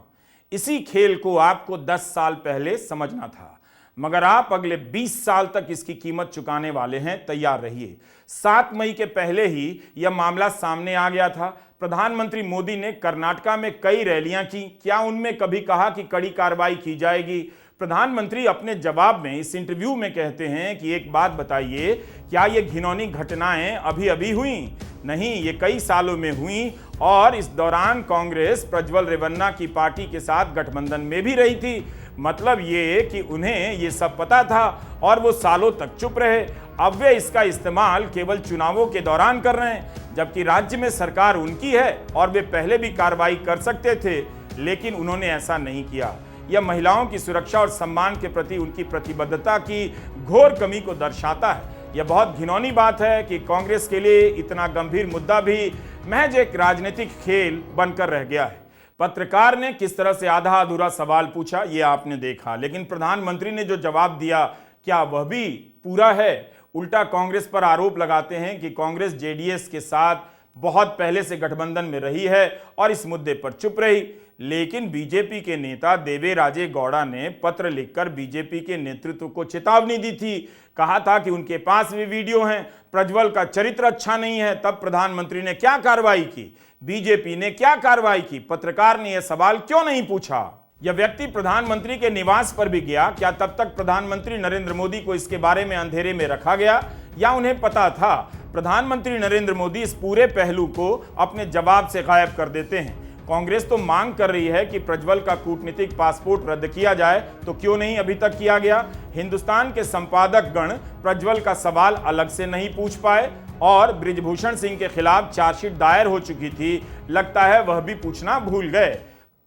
इसी खेल को आपको 10 साल पहले समझना था, मगर आप अगले 20 साल तक इसकी कीमत चुकाने वाले हैं। तैयार रहिए। 7 मई के पहले ही यह मामला सामने आ गया था। प्रधानमंत्री मोदी ने कर्नाटका में कई रैलियां की। क्या उनमें कभी कहा कि कड़ी कार्रवाई की जाएगी? प्रधानमंत्री अपने जवाब में इस इंटरव्यू में कहते हैं कि एक बात बताइए, क्या ये घिनौनी घटनाएं अभी अभी हुई? नहीं, ये कई सालों में हुई और इस दौरान कांग्रेस प्रज्वल रेवन्ना की पार्टी के साथ गठबंधन में भी रही थी। मतलब ये कि उन्हें ये सब पता था और वो सालों तक चुप रहे। अब वे इसका इस्तेमाल केवल चुनावों के दौरान कर रहे हैं, जबकि राज्य में सरकार उनकी है और वे पहले भी कार्रवाई कर सकते थे, लेकिन उन्होंने ऐसा नहीं किया। यह महिलाओं की सुरक्षा और सम्मान के प्रति उनकी प्रतिबद्धता की घोर कमी को दर्शाता है। यह बहुत घिनौनी बात है कि कांग्रेस के लिए इतना गंभीर मुद्दा भी महज एक राजनीतिक खेल बनकर रह गया है। पत्रकार ने किस तरह से आधा अधूरा सवाल पूछा ये आपने देखा, लेकिन प्रधानमंत्री ने जो जवाब दिया क्या वह भी पूरा है? उल्टा कांग्रेस पर आरोप लगाते हैं कि कांग्रेस जेडीएस के साथ बहुत पहले से गठबंधन में रही है और इस मुद्दे पर चुप रही। लेकिन बीजेपी के नेता देवेराजे गौड़ा ने पत्र लिखकर बीजेपी के नेतृत्व को चेतावनी दी थी। कहा था कि उनके पास भी वीडियो हैं, प्रज्वल का चरित्र अच्छा नहीं है। तब प्रधानमंत्री ने क्या कार्रवाई की? बीजेपी ने क्या कार्रवाई की? पत्रकार ने यह सवाल क्यों नहीं पूछा? यह व्यक्ति प्रधानमंत्री के निवास पर भी गया। क्या तब तक प्रधानमंत्री नरेंद्र मोदी को इसके बारे में अंधेरे में रखा गया या उन्हें पता था? प्रधानमंत्री नरेंद्र मोदी इस पूरे पहलू को अपने जवाब से गायब कर देते हैं। कांग्रेस तो मांग कर रही है कि प्रज्वल का कूटनीतिक पासपोर्ट रद्द किया जाए, तो क्यों नहीं अभी तक किया गया? हिंदुस्तान के संपादक गण प्रज्वल का सवाल अलग से नहीं पूछ पाए और बृजभूषण सिंह के खिलाफ चार्जशीट दायर हो चुकी थी, लगता है वह भी पूछना भूल गए।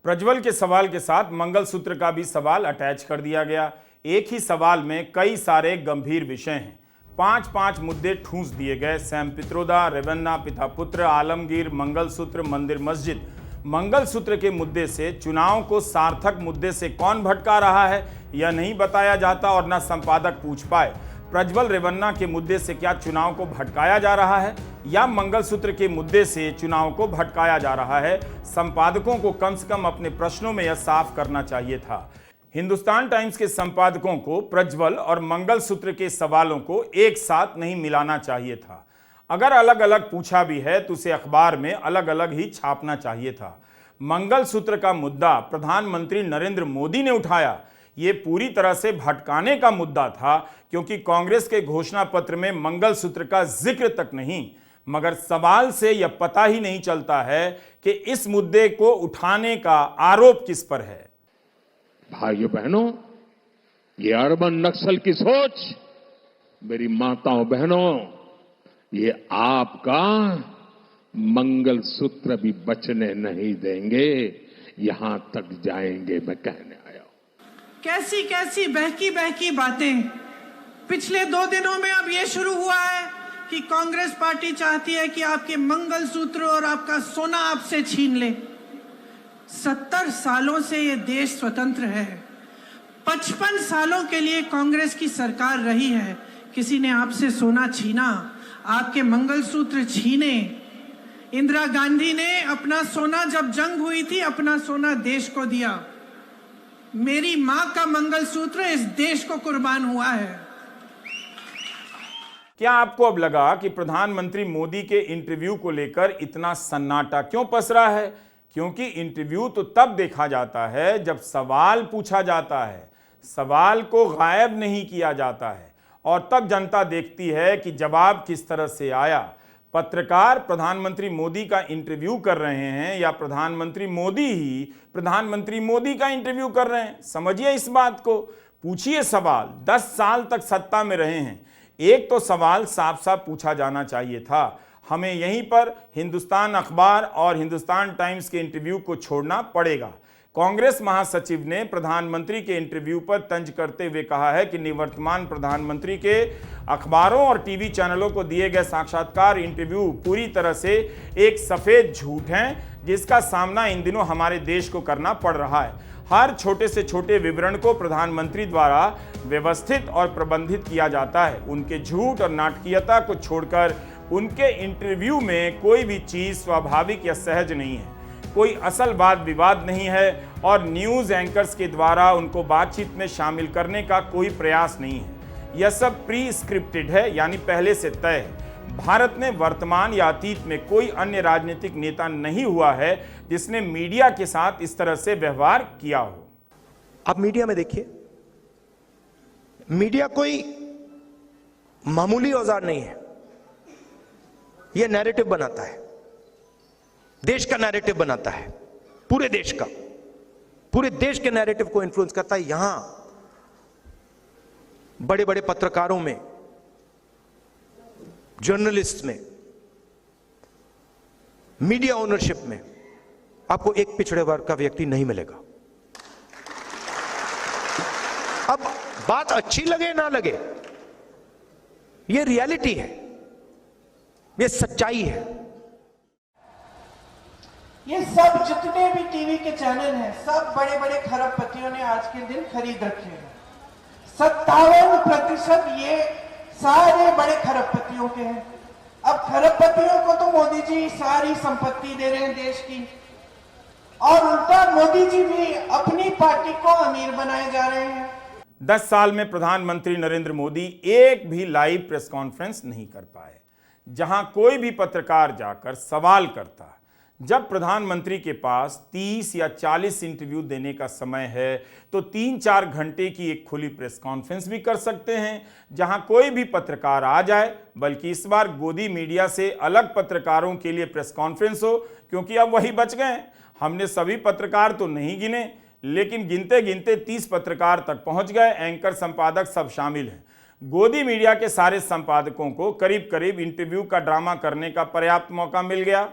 प्रज्वल के सवाल के साथ मंगलसूत्र का भी सवाल अटैच कर दिया गया। एक ही सवाल में कई सारे गंभीर विषय हैं। 5 मुद्दे ठूंस दिए गए। सैम पित्रोदा, रेवन्ना, पिता पुत्र, आलमगीर, मंगलसूत्र, मंदिर मस्जिद। मंगलसूत्र के मुद्दे से चुनाव को सार्थक मुद्दे से कौन भटका रहा है यह नहीं बताया जाता और न संपादक पूछ पाए। प्रज्वल रेवन्ना के मुद्दे से क्या चुनाव को भटकाया जा रहा है या मंगलसूत्र के मुद्दे से चुनाव को भटकाया जा रहा है? संपादकों को कम से कम अपने प्रश्नों में यह साफ करना चाहिए था। हिंदुस्तान टाइम्स के संपादकों को प्रज्वल और मंगलसूत्र के सवालों को एक साथ नहीं मिलाना चाहिए था। अगर अलग अलग पूछा भी है तो उसे अखबार में अलग अलग ही छापना चाहिए था। मंगलसूत्र का मुद्दा प्रधानमंत्री नरेंद्र मोदी ने उठाया। ये पूरी तरह से भटकाने का मुद्दा था, क्योंकि कांग्रेस के घोषणा पत्र में मंगलसूत्र का जिक्र तक नहीं। मगर सवाल से यह पता ही नहीं चलता है कि इस मुद्दे को उठाने का आरोप किस पर है। भाइयों बहनों, ये अर्बन नक्सल की सोच, मेरी माताओं बहनों, ये आपका मंगलसूत्र भी बचने नहीं देंगे, यहां तक जाएंगे, मैं कहने आया हूं। कैसी कैसी बहकी बहकी बातें। पिछले 2 दिनों में अब ये शुरू हुआ है कि कांग्रेस पार्टी चाहती है कि आपके मंगलसूत्र और आपका सोना आपसे छीन ले। 70 सालों से ये देश स्वतंत्र है। 55 सालों के लिए कांग्रेस की सरकार रही है। किसी ने आपसे सोना छीना, आपके मंगलसूत्र छीने। इंदिरा गांधी ने अपना सोना, जब जंग हुई थी, अपना सोना देश को दिया। मेरी मां का मंगलसूत्र इस देश को कुर्बान हुआ है। क्या आपको अब लगा कि प्रधानमंत्री मोदी के इंटरव्यू को लेकर इतना सन्नाटा क्यों पसरा है? क्योंकि इंटरव्यू तो तब देखा जाता है जब सवाल पूछा जाता है, सवाल को गायब नहीं किया जाता है, और तब जनता देखती है कि जवाब किस तरह से आया। पत्रकार प्रधानमंत्री मोदी का इंटरव्यू कर रहे हैं या प्रधानमंत्री मोदी ही प्रधानमंत्री मोदी का इंटरव्यू कर रहे हैं? समझिए इस बात को। पूछिए सवाल। 10 साल तक सत्ता में रहे हैं, एक तो सवाल साफ साफ पूछा जाना चाहिए था। हमें यहीं पर हिंदुस्तान अखबार और हिंदुस्तान टाइम्स के इंटरव्यू को छोड़ना पड़ेगा। कांग्रेस महासचिव ने प्रधानमंत्री के इंटरव्यू पर तंज करते हुए कहा है कि निवर्तमान प्रधानमंत्री के अखबारों और टीवी चैनलों को दिए गए साक्षात्कार इंटरव्यू पूरी तरह से एक सफेद झूठ हैं, जिसका सामना इन दिनों हमारे देश को करना पड़ रहा है। हर छोटे से छोटे विवरण को प्रधानमंत्री द्वारा व्यवस्थित और प्रबंधित किया जाता है। उनके झूठ और नाटकीयता को छोड़कर उनके इंटरव्यू में कोई भी चीज स्वाभाविक या सहज नहीं है। कोई असल वाद विवाद नहीं है और न्यूज़ एंकर्स के द्वारा उनको बातचीत में शामिल करने का कोई प्रयास नहीं है। यह सब प्री स्क्रिप्टेड है, यानी पहले से तय है। भारत में वर्तमान या अतीत में कोई अन्य राजनीतिक नेता नहीं हुआ है जिसने मीडिया के साथ इस तरह से व्यवहार किया हो। आप मीडिया में देखिए, मीडिया कोई मामूली औजार नहीं है, यह नैरेटिव बनाता है, देश का नैरेटिव बनाता है, पूरे देश का, पूरे देश के नैरेटिव को इन्फ्लुएंस करता है। यहां बड़े बड़े पत्रकारों में, जर्नलिस्ट में, मीडिया ओनरशिप में आपको एक पिछड़े वर्ग का व्यक्ति नहीं मिलेगा। अब बात अच्छी लगे ना लगे, यह रियलिटी है, यह सच्चाई है। ये सब जितने भी टीवी के चैनल हैं, सब बड़े बड़े खरबपतियों ने आज के दिन खरीद रखे हैं। 57% ये सारे बड़े खरबपतियों के हैं। अब खरबपतियों को तो मोदी जी सारी संपत्ति दे रहे हैं देश की, और उल्टा मोदी जी भी अपनी पार्टी को अमीर बनाए जा रहे हैं। 10 साल में प्रधानमंत्री नरेंद्र मोदी एक भी लाइव प्रेस कॉन्फ्रेंस नहीं कर पाए जहां कोई भी पत्रकार जाकर सवाल करता। जब प्रधानमंत्री के पास 30 या 40 इंटरव्यू देने का समय है तो 3-4 घंटे की एक खुली प्रेस कॉन्फ्रेंस भी कर सकते हैं जहां कोई भी पत्रकार आ जाए। बल्कि इस बार गोदी मीडिया से अलग पत्रकारों के लिए प्रेस कॉन्फ्रेंस हो, क्योंकि अब वही बच गए। हमने सभी पत्रकार तो नहीं गिने, लेकिन गिनते गिनते 30 पत्रकार तक पहुंच गए। एंकर, संपादक सब शामिल हैं। गोदी मीडिया के सारे संपादकों को करीब करीब इंटरव्यू का ड्रामा करने का पर्याप्त मौका मिल गया।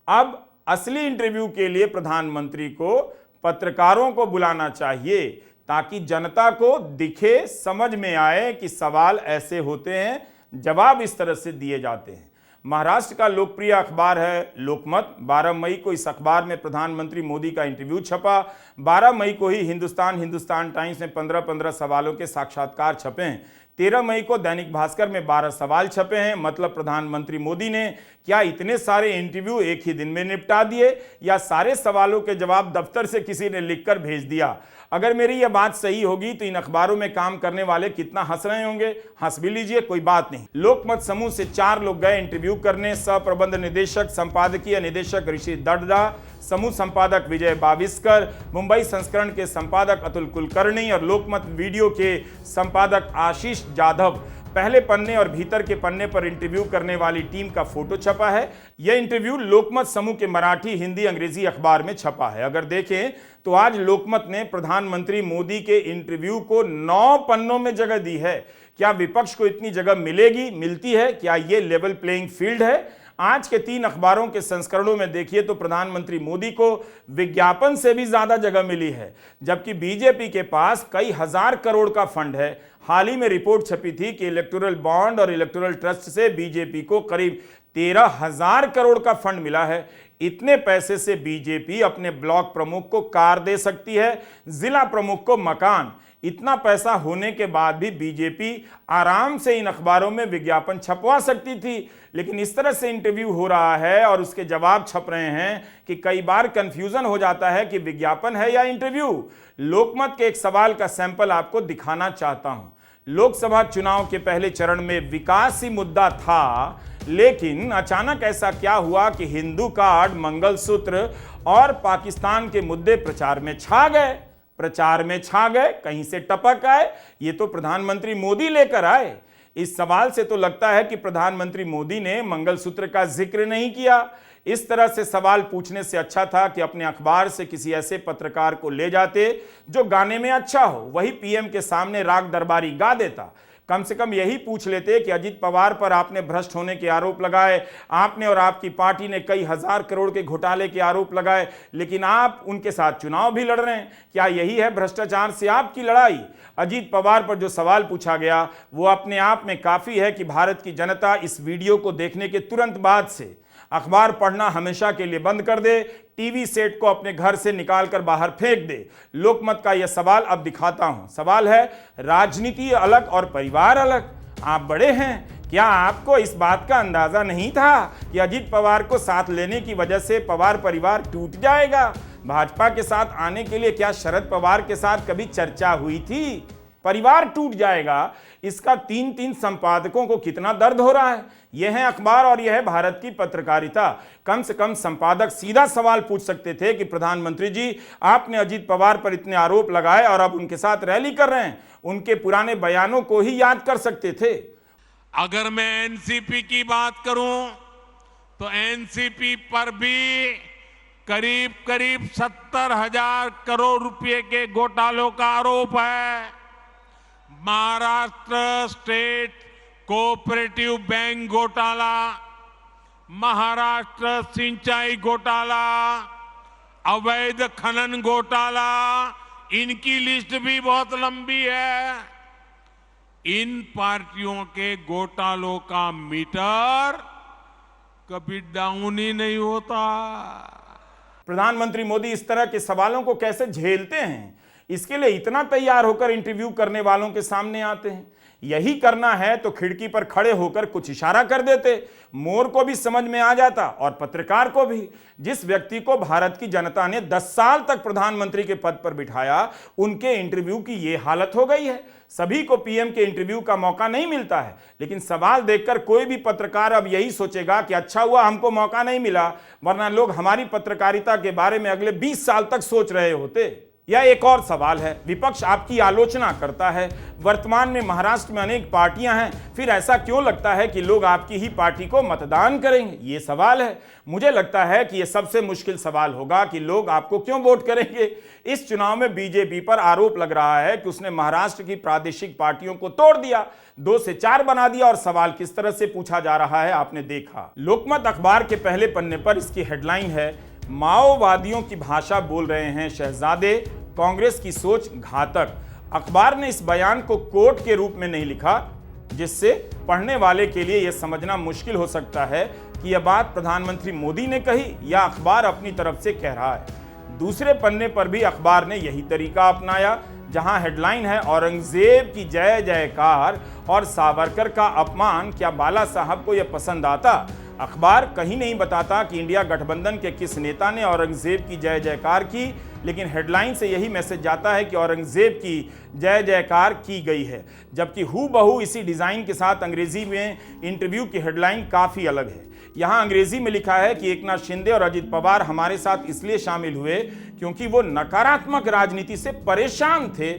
अब असली इंटरव्यू के लिए प्रधानमंत्री को पत्रकारों को बुलाना चाहिए ताकि जनता को दिखे, समझ में आए कि सवाल ऐसे होते हैं, जवाब इस तरह से दिए जाते हैं। महाराष्ट्र का लोकप्रिय अखबार है लोकमत। 12 मई को इस अखबार में प्रधानमंत्री मोदी का इंटरव्यू छपा। 12 मई को ही हिंदुस्तान टाइम्स में 15-15 सवालों के साक्षात्कार छपे हैं। 13 मई को दैनिक भास्कर में 12 सवाल छपे हैं। मतलब प्रधानमंत्री मोदी ने क्या इतने सारे इंटरव्यू एक ही दिन में निपटा दिए, या सारे सवालों के जवाब दफ्तर से किसी ने लिखकर भेज दिया? अगर मेरी यह बात सही होगी तो इन अखबारों में काम करने वाले कितना हंस रहे होंगे। हंस भी लीजिए, कोई बात नहीं। लोकमत समूह से 4 लोग गए इंटरव्यू करने। सह प्रबंध निदेशक, संपादकीय निदेशक ऋषि दड्डा, समूह संपादक विजय बाविस्कर, मुंबई संस्करण के संपादक अतुल कुलकर्णी और लोकमत वीडियो के संपादक आशीष जाधव। पहले पन्ने और भीतर के पन्ने पर इंटरव्यू करने वाली टीम का फोटो छपा है। यह इंटरव्यू लोकमत समूह के मराठी, हिंदी, अंग्रेजी अखबार में छपा है। अगर देखें तो आज लोकमत ने प्रधानमंत्री मोदी के इंटरव्यू को 9 पन्नों में जगह दी है। क्या विपक्ष को इतनी जगह मिलेगी, मिलती है? क्या यह लेवल प्लेइंग फील्ड है? आज के 3 अखबारों के संस्करणों में देखिए तो प्रधानमंत्री मोदी को विज्ञापन से भी ज्यादा जगह मिली है, जबकि बीजेपी के पास कई हजार करोड़ का फंड है। हाल ही में रिपोर्ट छपी थी कि इलेक्टोरल बॉन्ड और इलेक्टोरल ट्रस्ट से बीजेपी को करीब 13,000 करोड़ का फंड मिला है। इतने पैसे से बीजेपी अपने ब्लॉक प्रमुख को कार दे सकती है, जिला प्रमुख को मकान। इतना पैसा होने के बाद भी बीजेपी आराम से इन अखबारों में विज्ञापन छपवा सकती थी। लेकिन इस तरह से इंटरव्यू हो रहा है और उसके जवाब छप रहे हैं कि कई बार कंफ्यूजन हो जाता है कि विज्ञापन है या इंटरव्यू। लोकमत के एक सवाल का सैंपल आपको दिखाना चाहता हूं। लोकसभा चुनाव के पहले चरण में विकास ही मुद्दा था, लेकिन अचानक ऐसा क्या हुआ कि हिंदू कार्ड, मंगलसूत्र और पाकिस्तान के मुद्दे प्रचार में छा गए। कहीं से टपक आए। ये तो प्रधानमंत्री मोदी लेकर आए। इस सवाल से तो लगता है कि प्रधानमंत्री मोदी ने मंगलसूत्र का जिक्र नहीं किया। इस तरह से सवाल पूछने से अच्छा था कि अपने अखबार से किसी ऐसे पत्रकार को ले जाते जो गाने में अच्छा हो, वही पीएम के सामने राग दरबारी गा देता। कम से कम यही पूछ लेते कि अजीत पवार पर आपने भ्रष्ट होने के आरोप लगाए, आपने और आपकी पार्टी ने कई हजार करोड़ के घोटाले के आरोप लगाए, लेकिन आप उनके साथ चुनाव भी लड़ रहे हैं। क्या यही है भ्रष्टाचार से आपकी लड़ाई? अजीत पवार पर जो सवाल पूछा गया वो अपने आप में काफी है कि भारत की जनता इस वीडियो को देखने के तुरंत बाद से अखबार पढ़ना हमेशा के लिए बंद कर दे, टीवी सेट को अपने घर से निकालकर बाहर फेंक दे। लोकमत का यह सवाल अब दिखाता हूं। सवाल है, राजनीति अलग और परिवार अलग। आप बड़े हैं, क्या आपको इस बात का अंदाजा नहीं था कि अजीत पवार को साथ लेने की वजह से पवार परिवार टूट जाएगा? भाजपा के साथ आने के लिए क्या शरद पवार के साथ कभी चर्चा हुई थी? परिवार टूट जाएगा, इसका 3-3 संपादकों को कितना दर्द हो रहा है। यह है अखबार और यह है भारत की पत्रकारिता। कम से कम संपादक सीधा सवाल पूछ सकते थे कि प्रधानमंत्री जी, आपने अजीत पवार पर इतने आरोप लगाए और अब उनके साथ रैली कर रहे हैं, उनके पुराने बयानों को ही याद कर सकते थे। अगर मैं एनसीपी की बात करूं तो एनसीपी पर भी करीब 70,000 करोड़ रुपए के घोटालों का आरोप है। महाराष्ट्र स्टेट कोऑपरेटिव बैंक घोटाला, महाराष्ट्र सिंचाई घोटाला, अवैध खनन घोटाला, इनकी लिस्ट भी बहुत लंबी है। इन पार्टियों के घोटालों का मीटर कभी डाउन ही नहीं होता। प्रधानमंत्री मोदी इस तरह के सवालों को कैसे झेलते हैं, इसके लिए इतना तैयार होकर इंटरव्यू करने वालों के सामने आते हैं। यही करना है तो खिड़की पर खड़े होकर कुछ इशारा कर देते, मोर को भी समझ में आ जाता और पत्रकार को भी। जिस व्यक्ति को भारत की जनता ने 10 साल तक प्रधानमंत्री के पद पर बिठाया, उनके इंटरव्यू की ये हालत हो गई है। सभी को पीएम के इंटरव्यू का मौका नहीं मिलता है, लेकिन सवाल देखकर कोई भी पत्रकार अब यही सोचेगा कि अच्छा हुआ हमको मौका नहीं मिला, वरना लोग हमारी पत्रकारिता के बारे में अगले 20 साल तक सोच रहे होते। यह एक और सवाल है। विपक्ष आपकी आलोचना करता है, वर्तमान में महाराष्ट्र में अनेक पार्टियां हैं, फिर ऐसा क्यों लगता है कि लोग आपकी ही पार्टी को मतदान करेंगे? ये सवाल है। मुझे लगता है कि यह सबसे मुश्किल सवाल होगा कि लोग आपको क्यों वोट करेंगे। इस चुनाव में बीजेपी पर आरोप लग रहा है कि उसने महाराष्ट्र की प्रादेशिक पार्टियों को तोड़ दिया, 2 से 4 बना दिया, और सवाल किस तरह से पूछा जा रहा है आपने देखा। लोकमत अखबार के पहले पन्ने पर इसकी हेडलाइन है, माओवादियों की भाषा बोल रहे हैं शहजादे, कांग्रेस की सोच घातक। अखबार ने इस बयान को कोट के रूप में नहीं लिखा, जिससे पढ़ने वाले के लिए यह समझना मुश्किल हो सकता है कि यह बात प्रधानमंत्री मोदी ने कही या अखबार अपनी तरफ से कह रहा है। दूसरे पन्ने पर भी अखबार ने यही तरीका अपनाया, जहां हेडलाइन है, औरंगजेब की जय जयकार और सावरकर का अपमान, क्या बाला साहब को यह पसंद आता? अखबार कहीं नहीं बताता कि इंडिया गठबंधन के किस नेता ने औरंगजेब की जय जयकार की, लेकिन हेडलाइन से यही मैसेज जाता है कि औरंगजेब की जय जयकार की गई है। जबकि हूबहू इसी डिजाइन के साथ अंग्रेजी में इंटरव्यू की हेडलाइन काफी अलग है। यहां अंग्रेजी में लिखा है कि एकनाथ शिंदे और अजित पवार हमारे साथ इसलिए शामिल हुए क्योंकि वो नकारात्मक राजनीति से परेशान थे।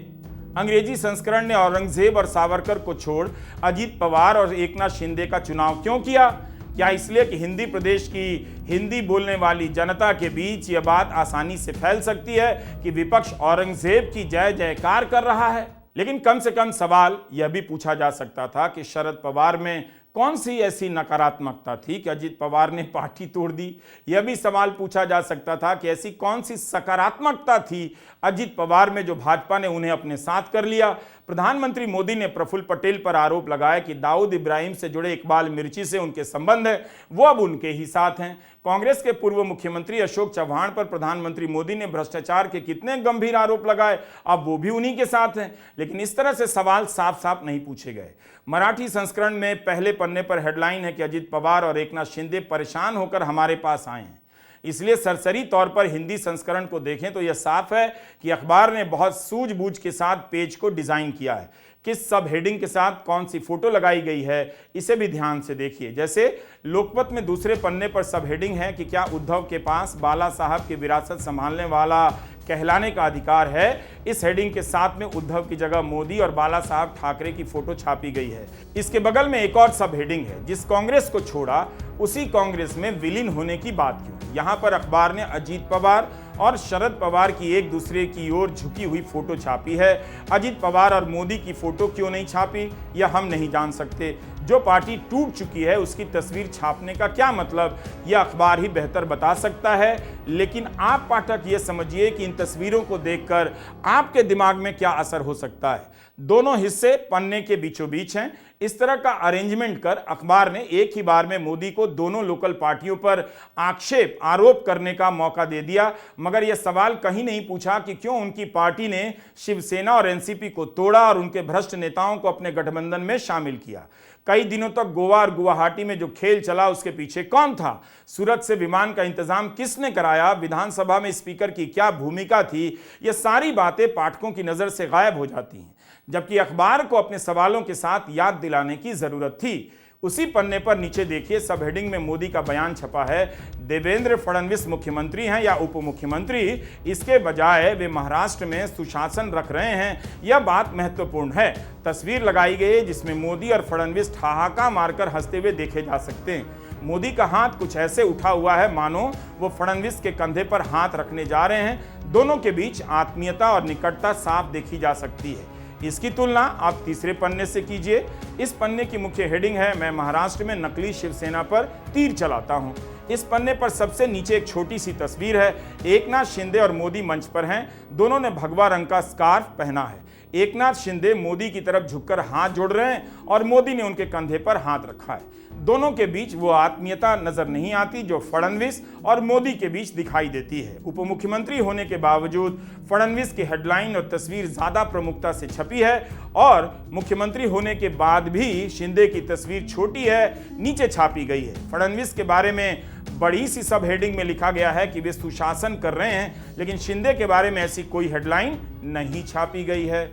अंग्रेजी संस्करण ने औरंगजेब और सावरकर को छोड़ अजित पवार और एकनाथ शिंदे का चुनाव क्यों किया? क्या इसलिए कि हिंदी प्रदेश की हिंदी बोलने वाली जनता के बीच यह बात आसानी से फैल सकती है कि विपक्ष औरंगजेब की जय जयकार कर रहा है? लेकिन कम से कम सवाल यह भी पूछा जा सकता था कि शरद पवार में कौन सी ऐसी नकारात्मकता थी कि अजित पवार ने पार्टी तोड़ दी? यह भी सवाल पूछा जा सकता था कि ऐसी कौन सी सकारात्मकता थी अजित पवार में जो भाजपा ने उन्हें अपने साथ कर लिया? प्रधानमंत्री मोदी ने प्रफुल्ल पटेल पर आरोप लगाया कि दाऊद इब्राहिम से जुड़े इकबाल मिर्ची से उनके संबंध है, वो अब उनके ही साथ हैं। कांग्रेस के पूर्व मुख्यमंत्री अशोक चव्हाण पर प्रधानमंत्री मोदी ने भ्रष्टाचार के कितने गंभीर आरोप लगाए, अब वो भी उन्हीं के साथ हैं। लेकिन इस तरह से सवाल साफ साफ नहीं पूछे गए। मराठी संस्करण में पहले पन्ने पर हेडलाइन है कि अजित पवार और एकनाथ शिंदे परेशान होकर हमारे पास आए हैं। इसलिए सरसरी तौर पर हिंदी संस्करण को देखें तो यह साफ है कि अखबार ने बहुत सूझबूझ के साथ पेज को डिजाइन किया है। किस सब हेडिंग के साथ कौन सी फोटो लगाई गई है, इसे भी ध्यान से देखिए। जैसे लोकमत में दूसरे पन्ने पर सब हेडिंग है कि क्या उद्धव के पास बाला साहब की विरासत संभालने वाला कहलाने का अधिकार है। इस हेडिंग के साथ में उद्धव की जगह मोदी और बाला साहब ठाकरे की फोटो छापी गई है। इसके बगल में एक और सब हेडिंग है, जिस कांग्रेस को छोड़ा उसी कांग्रेस में विलीन होने की बात क्यों। यहां पर अखबार ने अजीत पवार और शरद पवार की एक दूसरे की ओर झुकी हुई फोटो छापी है। अजीत पवार और मोदी की फोटो क्यों नहीं छापी, यह हम नहीं जान सकते। जो पार्टी टूट चुकी है उसकी तस्वीर छापने का क्या मतलब, यह अखबार ही बेहतर बता सकता है। लेकिन आप पाठक ये समझिए कि इन तस्वीरों को देखकर आपके दिमाग में क्या असर हो सकता है। दोनों हिस्से पन्ने के बीचों बीच हैं। इस तरह का अरेंजमेंट कर अखबार ने एक ही बार में मोदी को दोनों लोकल पार्टियों पर आक्षेप आरोप करने का मौका दे दिया, मगर यह सवाल कहीं नहीं पूछा कि क्यों उनकी पार्टी ने शिवसेना और एनसीपी को तोड़ा और उनके भ्रष्ट नेताओं को अपने गठबंधन में शामिल किया। कई दिनों तक गोवा और गुवाहाटी में जो खेल चला उसके पीछे कौन था? सूरत से विमान का इंतजाम किसने कराया? विधानसभा में स्पीकर की क्या भूमिका थी? ये सारी बातें पाठकों की नजर से गायब हो जाती हैं। जबकि अखबार को अपने सवालों के साथ याद दिलाने की जरूरत थी। उसी पन्ने पर नीचे देखिए, सब हेडिंग में मोदी का बयान छपा है, देवेंद्र फडणवीस मुख्यमंत्री हैं या उप मुख्यमंत्री, इसके बजाय वे महाराष्ट्र में सुशासन रख रहे हैं। यह बात महत्वपूर्ण है। तस्वीर लगाई गई है जिसमें मोदी और फडणवीस ठहाका मारकर हंसते हुए देखे जा सकते हैं। मोदी का हाथ कुछ ऐसे उठा हुआ है मानो वो फडणवीस के कंधे पर हाथ रखने जा रहे हैं। दोनों के बीच आत्मीयता और निकटता साफ देखी जा सकती है। इसकी तुलना आप तीसरे पन्ने से कीजिए। इस पन्ने की मुख्य हेडिंग है, मैं महाराष्ट्र में नकली शिवसेना पर तीर चलाता हूं। इस पन्ने पर सबसे नीचे एक छोटी सी तस्वीर है। एकनाथ शिंदे और मोदी मंच पर हैं। दोनों ने भगवा रंग का स्कार्फ पहना है। एकनाथ शिंदे मोदी की तरफ झुककर हाथ जोड़ रहे हैं और मोदी ने उनके कंधे पर हाथ रखा है। दोनों के बीच वो आत्मीयता नजर नहीं आती जो फडणवीस और मोदी के बीच दिखाई देती है। उप मुख्यमंत्री होने के बावजूद फडणवीस की हेडलाइन और तस्वीर ज्यादा प्रमुखता से छपी है और मुख्यमंत्री होने के बाद भी शिंदे की तस्वीर छोटी है, नीचे छापी गई है। फडणवीस के बारे में बड़ी सी सब हेडिंग में लिखा गया है कि वे सुशासन कर रहे हैं, लेकिन शिंदे के बारे में ऐसी कोई हेडलाइन नहीं छापी गई है।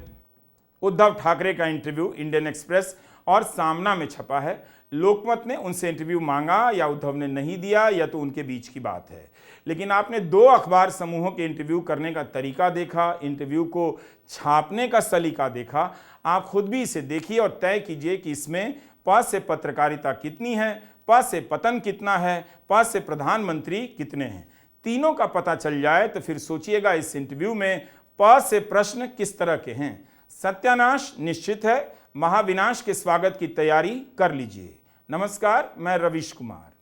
उद्धव ठाकरे का इंटरव्यू इंडियन एक्सप्रेस और सामना में छपा है। लोकमत ने उनसे इंटरव्यू मांगा या उद्धव ने नहीं दिया, या तो उनके बीच की बात है। लेकिन आपने दो अखबार समूहों के इंटरव्यू करने का तरीका देखा, इंटरव्यू को छापने का सलीका देखा। आप खुद भी इसे देखिए और तय कीजिए कि इसमें प से पत्रकारिता कितनी है, प से पतन कितना है, प से प्रधानमंत्री कितने हैं। तीनों का पता चल जाए तो फिर सोचिएगा इस इंटरव्यू में प से प्रश्न किस तरह के हैं। सत्यानाश निश्चित है, महाविनाश के स्वागत की तैयारी कर लीजिए। नमस्कार, मैं रवीश कुमार।